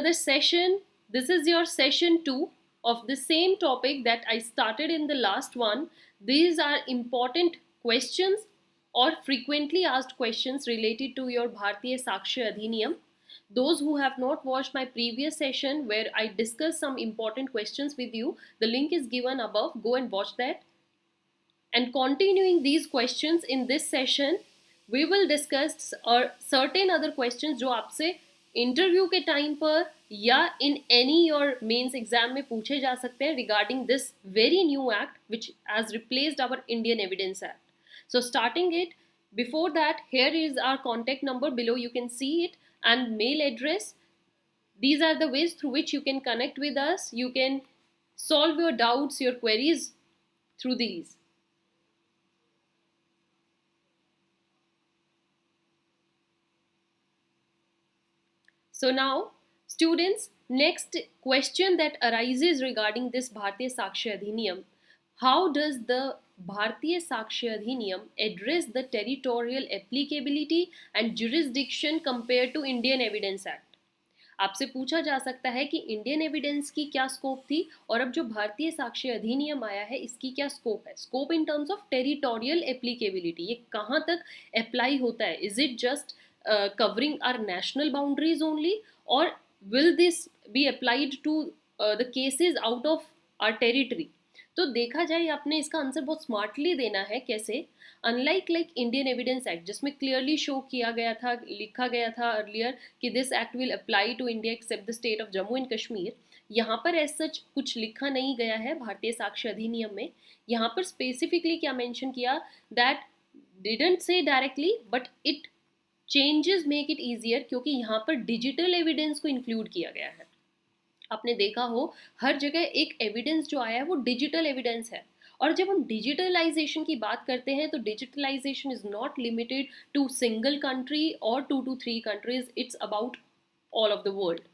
another session. This is your session 2 of the same topic that I started in the last one. These are important questions or frequently asked questions related to your Bharatiya Sakshya Adhiniyam. Those who have not watched my previous session where I discussed some important questions with you, the link is given above. Go and watch that. And continuing these questions in this session, we will discuss certain other questions जो आपसे interview के time पर या in any your mains exam में पूछे जा सकते हैं regarding this very new act which has replaced our Indian evidence act. So starting it, before that, here is our contact number below. You can see it, and mail address. These are the ways through which you can connect with us. You can solve your doubts, your queries through these. So now, students, next question that arises regarding this Bharatiya Sakshya Adhiniyam: how does the Bharatiya Sakshya Adhiniyam address the territorial applicability and jurisdiction compared to Indian Evidence Act? आपसे पूछा जा सकता है कि Indian evidence की क्या scope थी और अब जो भारतीय साक्ष्य अधिनियम आया है इसकी क्या स्कोप है. Scope in terms of territorial applicability, ये कहाँ तक अप्लाई होता है. Is it just covering our national boundaries only, or will this be applied to the cases out of our territory? तो देखा जाए आपने इसका आंसर बहुत स्मार्टली देना है. कैसे? Unlike like Indian evidence act जिसमें क्लियरली शो किया गया था, लिखा गया था अर्लियर कि this act will apply to India except the state of Jammu and Kashmir. यहाँ पर एज सच कुछ लिखा नहीं गया है भारतीय साक्ष्य अधिनियम में. यहाँ पर स्पेसिफिकली क्या मेंशन किया, that didn't say directly but it changes make it easier, क्योंकि यहाँ पर डिजिटल एविडेंस को इंक्लूड किया गया है. आपने देखा हो हर जगह एक एविडेंस जो आया है वो डिजिटल एविडेंस है. और जब हम डिजिटलाइजेशन की बात करते हैं तो digitalization is not limited to single country और 2 to 3 countries, it's about all of the world.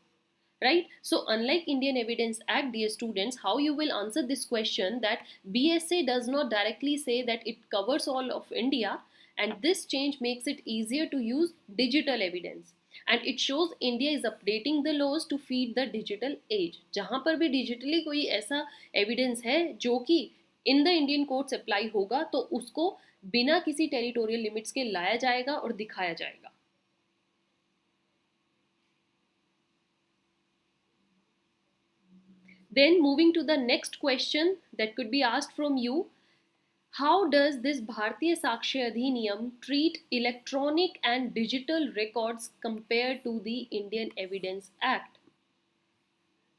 Right? So unlike Indian Evidence Act, dear students, how you will answer this question that BSA does not directly say that it covers all of India, and this change makes it easier to use digital evidence, and it shows India is updating the laws to feed the digital age. जहाँ पर भी digitally कोई ऐसा evidence है जो कि in the Indian courts apply होगा तो उसको बिना किसी territorial limits के लाया जाएगा और दिखाया जाएगा. Then moving to the next question that could be asked from you: how does this Bharatiya Sakshya Adhiniyam treat electronic and digital records compared to the Indian Evidence Act?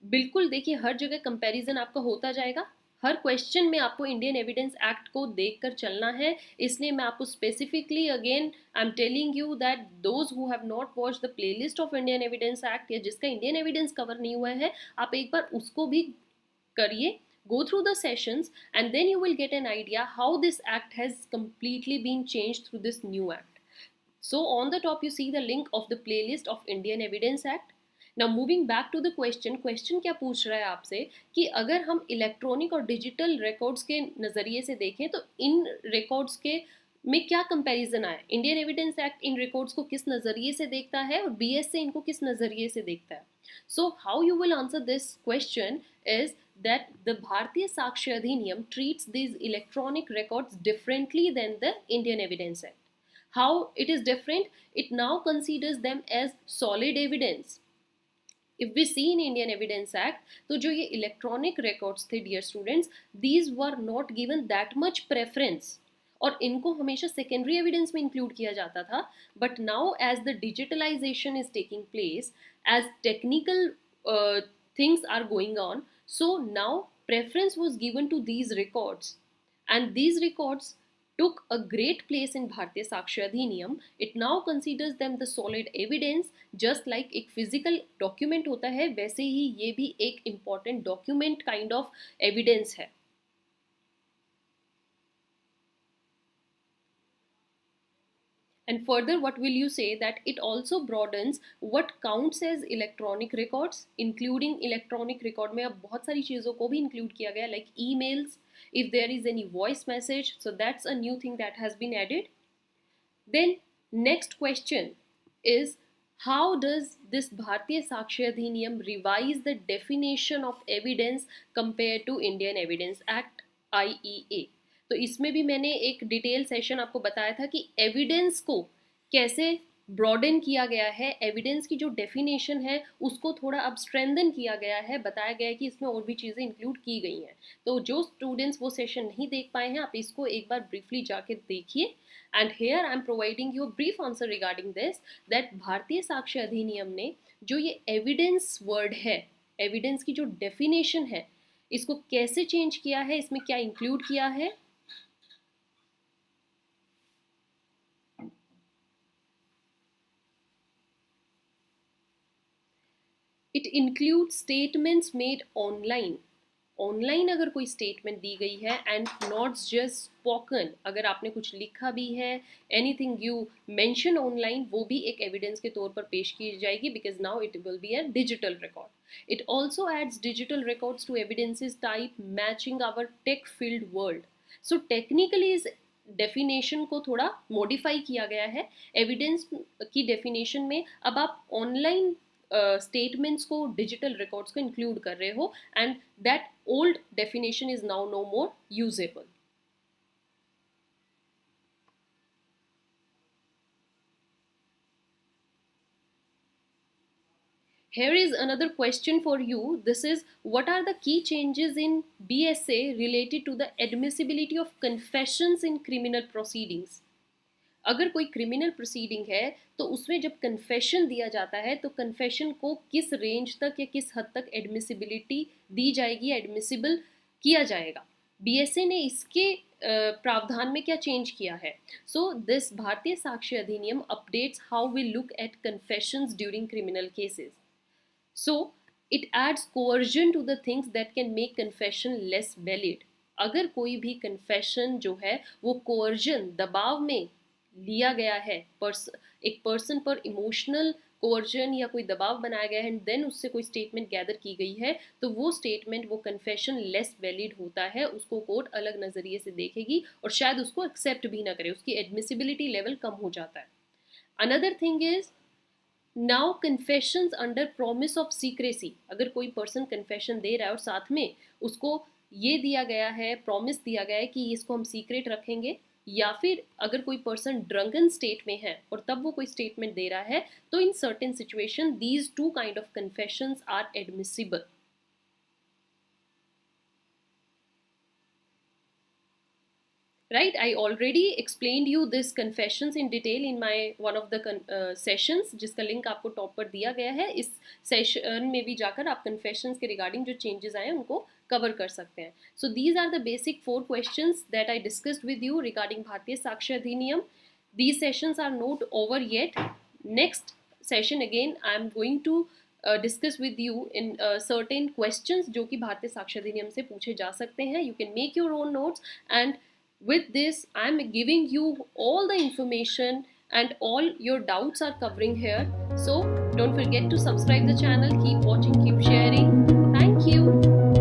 बिल्कुल देखिए हर जगह comparison आपका होता जाएगा. हर क्वेश्चन में आपको Indian evidence act को देखकर चलना है. इसलिए मैं आपको specifically again I am telling you that those who have not watch the playlist of Indian evidence act या जिसका इंडियन एविडेंस कवर नहीं हुआ है, आप एक बार उसको भी करिए. Go through the sessions and then you will get an idea how this act has completely been changed through this new act. So on the top you see the link of the playlist of Indian Evidence Act. Now moving back to the question क्या पूछ रहा है आपसे कि अगर हम electronic और digital records के नज़रिए से देखें तो इन रिकॉर्ड्स के में क्या कंपैरिजन आया. Indian evidence act in records को किस नज़रिए से देखता है और BSA इनको किस नज़रिए से देखता है. So how you will answer this question is that the Bharatiya Sakshya Adhiniyam treats these electronic records differently than the Indian Evidence Act. How it is different? It now considers them as solid evidence. If we see in Indian Evidence Act, तो जो ये electronic records थे dear students, these were not given that much preference और इनको हमेशा secondary evidence में include किया जाता था. But now as the digitalization is taking place, as technical things are going on, so now preference was given to these records, and these records took a great place in Bharatiya Sakshya Adhiniyam. It now considers them the solid evidence, just like एक physical document होता है वैसे ही ये भी एक important document kind of evidence है. And further, what will you say that it also broadens what counts as electronic records, including electronic record में अब बहुत सारी चीज़ों को भी include किया गया, like emails, if there is any voice message, so that's a new thing that has been added. Then next question is How does this Bharatiya Sakshi Adhiniyam revise the definition of evidence compared to Indian Evidence Act IEA? तो इसमें भी मैंने एक detail session आपको बताया था कि evidence को कैसे ब्रॉडन किया गया है, एविडेंस की जो डेफिनेशन है उसको थोड़ा अब स्ट्रेंथन किया गया है, बताया गया है कि इसमें और भी चीज़ें इंक्लूड की गई हैं। तो जो स्टूडेंट्स वो सेशन नहीं देख पाए हैं, आप इसको एक बार ब्रीफली जाके देखिए। And here I am providing you brief answer regarding this, that भारतीय साक्ष्य अधिनियम ने जो ये एविडेंस वर्ड है, एविडेंस की जो डेफिनेशन है, इसको कैसे चेंज किया है, इसमें क्या इंक्लूड किया है। It include statements made online. Online अगर कोई स्टेटमेंट दी गई है एंड नॉट जस्ट स्पोकन, अगर आपने कुछ लिखा भी है, एनीथिंग यू मेंशन ऑनलाइन, वो भी एक एविडेंस के तौर पर पेश की जाएगी, because now it will be a digital record. It also adds digital records to evidences type matching our tech field world. So technically इस डेफिनेशन को थोड़ा मॉडिफाई किया गया है। एविडेंस की डेफिनेशन में अब आप ऑनलाइन स्टेटमेंट्स को, डिजिटल रिकॉर्ड्स को इंक्लूड कर रहे हो, and that old definition is now no more usable. Here is another question for you. This is, what are the key changes in BSA related to the admissibility of confessions in criminal proceedings? अगर कोई criminal proceeding है तो उसमें जब confession दिया जाता है तो कन्फेशन को किस रेंज तक या किस हद तक एडमिसिबिलिटी दी जाएगी, एडमिसिबल किया जाएगा। बीएसए ने इसके प्रावधान में क्या चेंज किया है? So this Bharatiya Sakshya Adhiniyam updates how we look at confessions during criminal cases. So it adds coercion to the things that can make confession less valid. अगर कोई भी कन्फेशन जो है वो कोअर्जन, दबाव में लिया गया है, एक पर्सन पर इमोशनल कोअर्जन या कोई दबाव बनाया गया है एंड देन उससे कोई स्टेटमेंट गैदर की गई है, तो वो स्टेटमेंट, वो कन्फेशन लेस वैलिड होता है, उसको कोर्ट अलग नज़रिए से देखेगी और शायद उसको एक्सेप्ट भी ना करे, उसकी एडमिसिबिलिटी लेवल कम हो जाता है। Another thing is, now confessions under promise of secrecy. अगर कोई पर्सन कन्फेशन दे रहा है और साथ में उसको ये दिया गया है, प्रॉमिस दिया गया है कि इसको हम सीक्रेट रखेंगे, या फिर अगर कोई पर्सन ड्रंकन स्टेट में है और तब वो कोई स्टेटमेंट दे रहा है, तो in certain situation these two kind of confessions are admissible. Right, I already explained you this confessions in detail in my one of the sessions, जिसका लिंक आपको टॉप पर दिया गया है। इस सेशन में भी जाकर आप confessions के रिगार्डिंग जो चेंजेस आए हैं उनको कवर कर सकते हैं। So these are the basic 4 questions that I discussed with you regarding Bharatiya Sakshya अधिनियम। These sessions are not over yet. Next session again I am going to discuss with you in certain questions जो कि भारतीय साक्ष्य अधिनियम से पूछे जा सकते हैं। You can make your own notes, and with this I am giving you all the information and all your doubts are covering here. So don't forget to subscribe the channel, keep watching, keep sharing. Thank you.